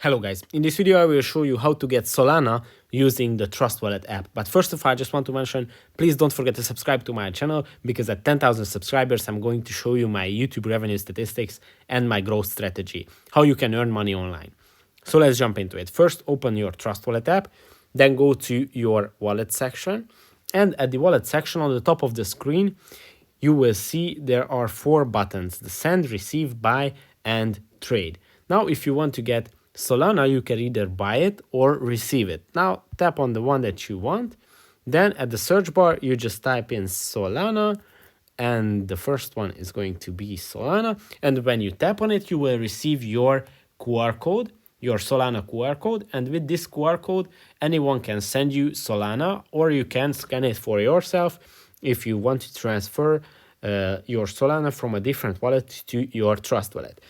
Hello guys, in this video I will show you how to get Solana using the Trust Wallet app. But first of all, I just want to mention, please don't forget to subscribe to my channel because at 10,000 subscribers, I'm going to show you my YouTube revenue statistics and my growth strategy, how you can earn money online. So let's jump into it. First, open your Trust Wallet app, then go to your wallet section. And at the wallet section on the top of the screen, you will see there are 4 buttons: the send, receive, buy, and trade. Now, if you want to get Solana, you can either buy it or receive it. Now, tap on the one that you want. Then at the search bar, you just type in Solana, and the first one is going to be Solana. And when you tap on it, you will receive your QR code, your Solana QR code. And with this QR code, anyone can send you Solana, or you can scan it for yourself if you want to transfer your Solana from a different wallet to your Trust wallet.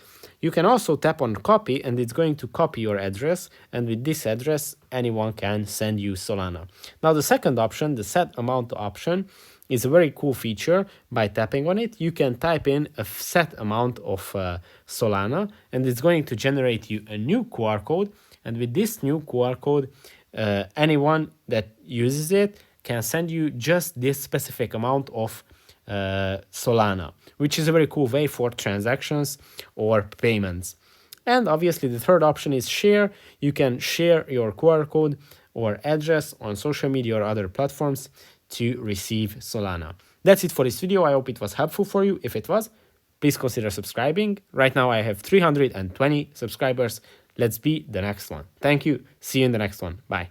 You can also tap on copy, and it's going to copy your address, and with this address anyone can send you Solana. Now the second option, the set amount option, is a very cool feature. By tapping on it, you can type in a set amount of Solana, and it's going to generate you a new QR code. And with this new QR code, anyone that uses it can send you just this specific amount of Solana, which is a very cool way for transactions or payments. And obviously the third option is share. You can share your QR code or address on social media or other platforms to receive Solana. That's it for this video. I hope it was helpful for you. If it was, please consider subscribing. Right now I have 320 subscribers. Let's be the next one. Thank you. See you in the next one. Bye.